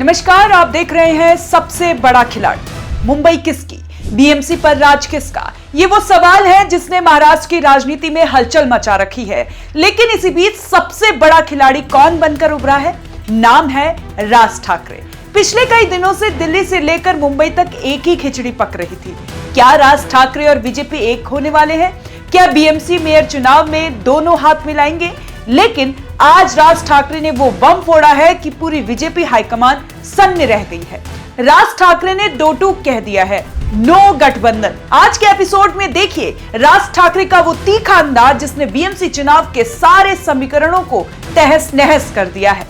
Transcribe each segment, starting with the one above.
नमस्कार, आप देख रहे हैं सबसे बड़ा खिलाड़ी। मुंबई किसकी, बीएमसी पर राज किसका, ये वो सवाल है जिसने महाराष्ट्र की राजनीति में हलचल मचा रखी है। लेकिन इसी बीच सबसे बड़ा खिलाड़ी कौन बनकर उभरा है? नाम है राज ठाकरे। पिछले कई दिनों से दिल्ली से लेकर मुंबई तक एक ही खिचड़ी पक रही थी। क्या राज ठाकरे और बीजेपी एक होने वाले हैं? क्या बीएमसी मेयर चुनाव में दोनों हाथ मिलाएंगे? लेकिन आज राज ठाकरे ने वो बम फोड़ा है कि पूरी बीजेपी हाईकमान सन्न रह गई है। राज ठाकरे ने दो टूक कह दिया है, नो गठबंधन। आज के एपिसोड में देखिए राज ठाकरे का वो तीखा अंदाज जिसने बीएमसी चुनाव के सारे समीकरणों को तहस नहस कर दिया है।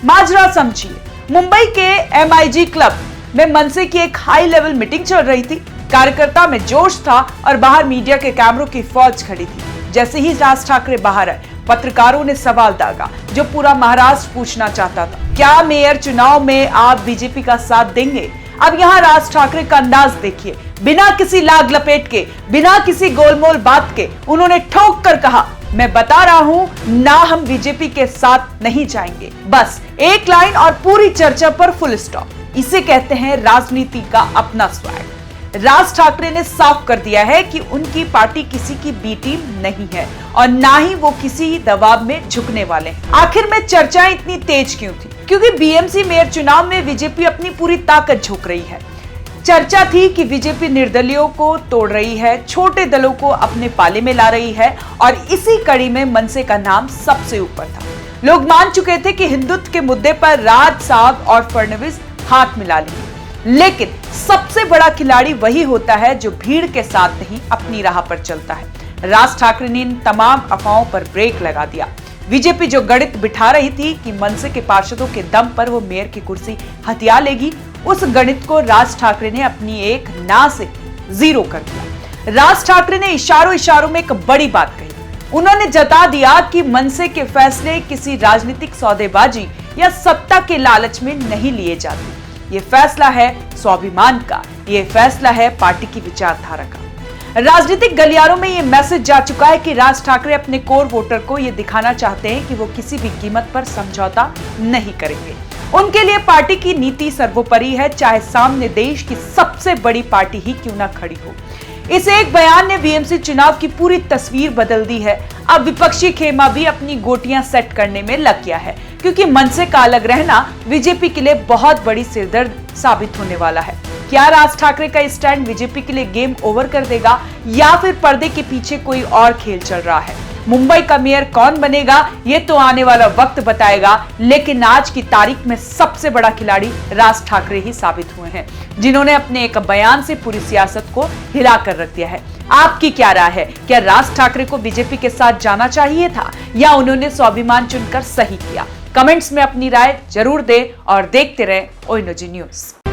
माजरा समझिए, मुंबई के MIG क्लब में मनसे की एक हाई लेवल मीटिंग चल रही थी। कार्यकर्ता में जोश था और बाहर मीडिया के कैमरों की फौज खड़ी थी। जैसे ही राज ठाकरे बाहर आए, पत्रकारों ने सवाल दागा जो पूरा महाराष्ट्र पूछना चाहता था। क्या मेयर चुनाव में आप बीजेपी का साथ देंगे? अब यहाँ राज ठाकरे का अंदाज देखिए। बिना किसी लाग लपेट के, बिना किसी गोलमोल बात के उन्होंने ठोक कर कहा, मैं बता रहा हूं ना, हम बीजेपी के साथ नहीं जाएंगे। बस एक लाइन और पूरी चर्चा पर फुल स्टॉप। इसे कहते हैं राजनीति का अपना स्वैग। राज ठाकरे ने साफ कर दिया है कि उनकी पार्टी किसी की बी टीम नहीं है और ना ही वो किसी दबाव में झुकने वाले हैं। आखिर में चर्चाएं इतनी तेज क्यों थी? क्योंकि बीएमसी मेयर चुनाव में बीजेपी अपनी पूरी ताकत झोंक रही है। चर्चा थी कि बीजेपी निर्दलियों को तोड़ रही है, छोटे दलों को अपने पाले में ला रही है और इसी कड़ी में मनसे का नाम सबसे ऊपर था। लोग मान चुके थे कि हिंदुत्व के मुद्दे पर राज साहब और फडणवीस हाथ मिला लेंगे। लेकिन सबसे बड़ा खिलाड़ी वही होता है जो भीड़ के साथ नहीं, अपनी राह पर चलता है। राज ठाकरे ने इन तमाम अफवाहों पर ब्रेक लगा दिया। बीजेपी जो गणित बिठा रही थी कि मनसे के पार्षदों के दम पर वो मेयर की कुर्सी हथिया लेगी, उस गणित को राज ठाकरे ने अपनी एक ना से जीरो कर दिया। राज ठाकरे ने इशारों में एक बड़ी बात कही। उन्होंने जता दिया कि मनसे के फैसले किसी राजनीतिक सौदेबाजी या सत्ता के लालच में नहीं लिए जाते। ये फैसला है स्वाभिमान का, ये फैसला है पार्टी की विचारधारा का। राजनीतिक गलियारों में ये मैसेज जा चुका है कि राज ठाकरे अपने कोर वोटर को ये दिखाना चाहते हैं कि वो किसी भी कीमत पर समझौता नहीं करेंगे। उनके लिए पार्टी की नीति सर्वोपरि है, चाहे सामने देश की सबसे बड़ी पार्टी ही क्यों ना खड़ी हो। इस एक बयान ने बीएमसी चुनाव की पूरी तस्वीर बदल दी है। अब विपक्षी खेमा भी अपनी गोटियां सेट करने में लग गया है, क्योंकि मनसे का अलग रहना बीजेपी के लिए बहुत बड़ी सिरदर्द साबित होने वाला है। क्या राज ठाकरे का स्टैंड बीजेपी के लिए गेम ओवर कर देगा या फिर पर्दे के पीछे कोई और खेल चल रहा है? मुंबई का मेयर कौन बनेगा ये तो आने वाला वक्त बताएगा। लेकिन आज की तारीख में सबसे बड़ा खिलाड़ी राज ठाकरे ही साबित हुए हैं, जिन्होंने अपने एक बयान से पूरी सियासत को हिला कर रख दिया है। आपकी क्या राय है? क्या राज ठाकरे को बीजेपी के साथ जाना चाहिए था या उन्होंने स्वाभिमान चुनकर सही किया? कमेंट्स में अपनी राय जरूर दें और देखते रहें ओएनओजी न्यूज।